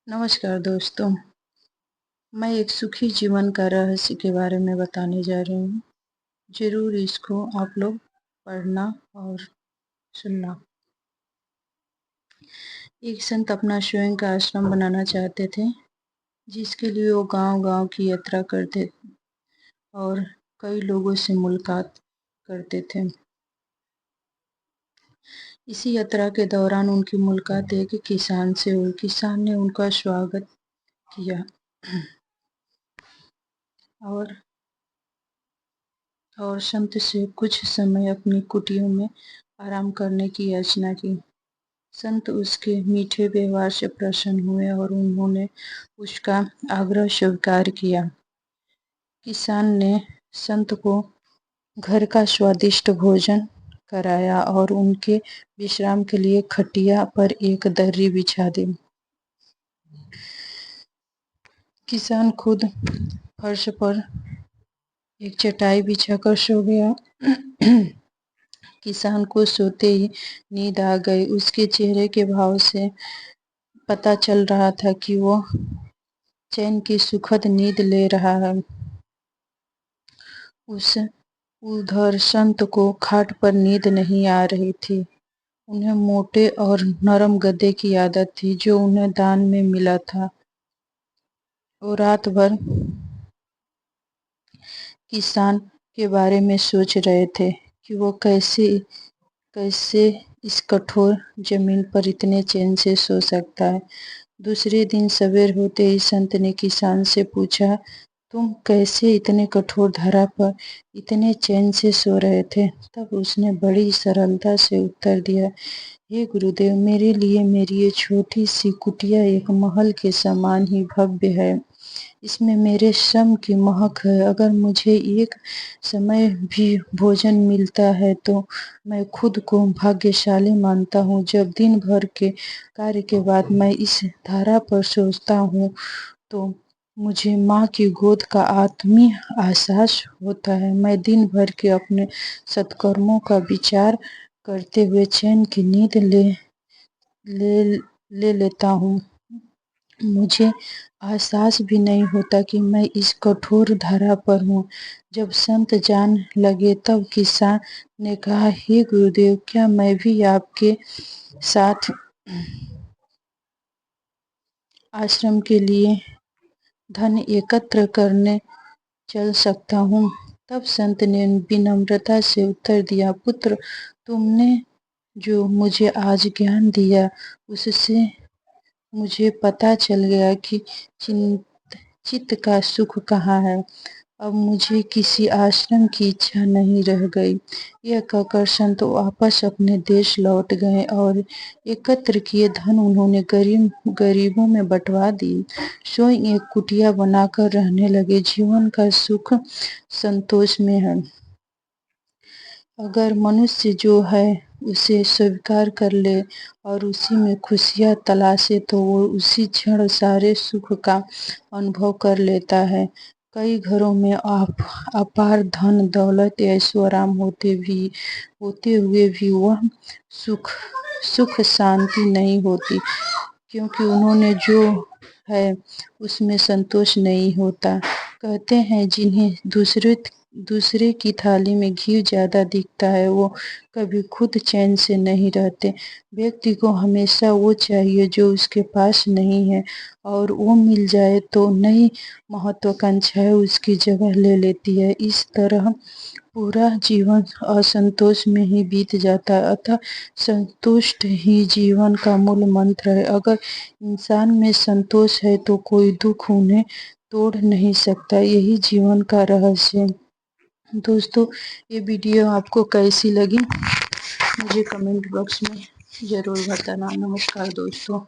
नमस्कार दोस्तों, मैं एक सुखी जीवन का रहस्य के बारे में बताने जा रही हूँ। ज़रूर इसको आप लोग पढ़ना और सुनना। एक संत अपना स्वयं का आश्रम बनाना चाहते थे, जिसके लिए वो गांव-गांव की यात्रा करते और कई लोगों से मुलाकात करते थे। इसी यात्रा के दौरान उनकी मुलाकात एक किसान से हुई। किसान ने उनका स्वागत किया और संत से कुछ समय अपनी कुटिया में आराम करने की याचना की। संत उसके मीठे व्यवहार से प्रसन्न हुए और उन्होंने उसका आग्रह स्वीकार किया। किसान ने संत को घर का स्वादिष्ट भोजन कराया और उनके विश्राम के लिए खटिया पर एक दर्री बिछा दी। किसान खुद फर्श पर एक चटाई बिछाकर सो गया। किसान को सोते ही नींद आ गई। उसके चेहरे के भाव से पता चल रहा था कि वो चैन की सुखद नींद ले रहा है। उधर संत को खाट पर नींद नहीं आ रही थी। उन्हें मोटे और नरम गद्दे की आदत थी, जो उन्हें दान में मिला था। वो रात भर किसान के बारे में सोच रहे थे कि वो कैसे कैसे इस कठोर जमीन पर इतने चैन से सो सकता है। दूसरे दिन सवेर होते ही संत ने किसान से पूछा, तुम कैसे इतने कठोर धरा पर इतने चैन से सो रहे थे? तब उसने बड़ी सरलता से उत्तर दिया, हे गुरुदेव, मेरे लिए मेरी ये छोटी सी कुटिया एक महल के समान ही भव्य है। इसमें मेरे श्रम की महक है। अगर मुझे एक समय भी भोजन मिलता है तो मैं खुद को भाग्यशाली मानता हूँ। जब दिन भर के कार्य के बाद मैं इस धारा पर सोचता हूँ तो मुझे माँ की गोद का आत्मीय एहसास होता है। मैं दिन भर के अपने सत्कर्मों का विचार करते हुए चैन की नींद ले लेता हूँ। मुझे एहसास भी नहीं होता कि मैं इस कठोर धारा पर हूँ। जब संत जान लगे तब किसान ने कहा, हे गुरुदेव, क्या मैं भी आपके साथ आश्रम के लिए धन एकत्र करने चल सकता हूँ? तब संत ने विनम्रता से उत्तर दिया, पुत्र, तुमने जो मुझे आज ज्ञान दिया उससे मुझे पता चल गया कि चित्त का सुख कहाँ है। अब मुझे किसी आश्रम की इच्छा नहीं रह गई। यह कहकर संत वापस अपने देश लौट गए और एकत्र किए धन उन्होंने गरीबों में बंटवा दी। स्वयं एक कुटिया बनाकर रहने लगे। जीवन का सुख संतोष में है। अगर मनुष्य जो है उसे स्वीकार कर ले और उसी में खुशियाँ तलाशे तो वो उसी क्षण सारे सुख का अनुभव कर लेता है। कई घरों में अपार धन दौलत ऐशो आराम होते हुए भी वह सुख शांति नहीं होती, क्योंकि उन्होंने जो है उसमें संतोष नहीं होता। कहते हैं जिन्हें दूसरे की थाली में घी ज्यादा दिखता है वो कभी खुद चैन से नहीं रहते। व्यक्ति को हमेशा वो चाहिए जो उसके पास नहीं है, और वो मिल जाए तो नई महत्वाकांक्षाएं उसकी जगह ले लेती है। इस तरह पूरा जीवन असंतोष में ही बीत जाता है। अतः संतुष्ट ही जीवन का मूल मंत्र है। अगर इंसान में संतोष है तो कोई दुख उन्हें तोड़ नहीं सकता। यही जीवन का रहस्य है। दोस्तों, ये वीडियो आपको कैसी लगी मुझे कमेंट बॉक्स में ज़रूर बताना। नमस्कार दोस्तों।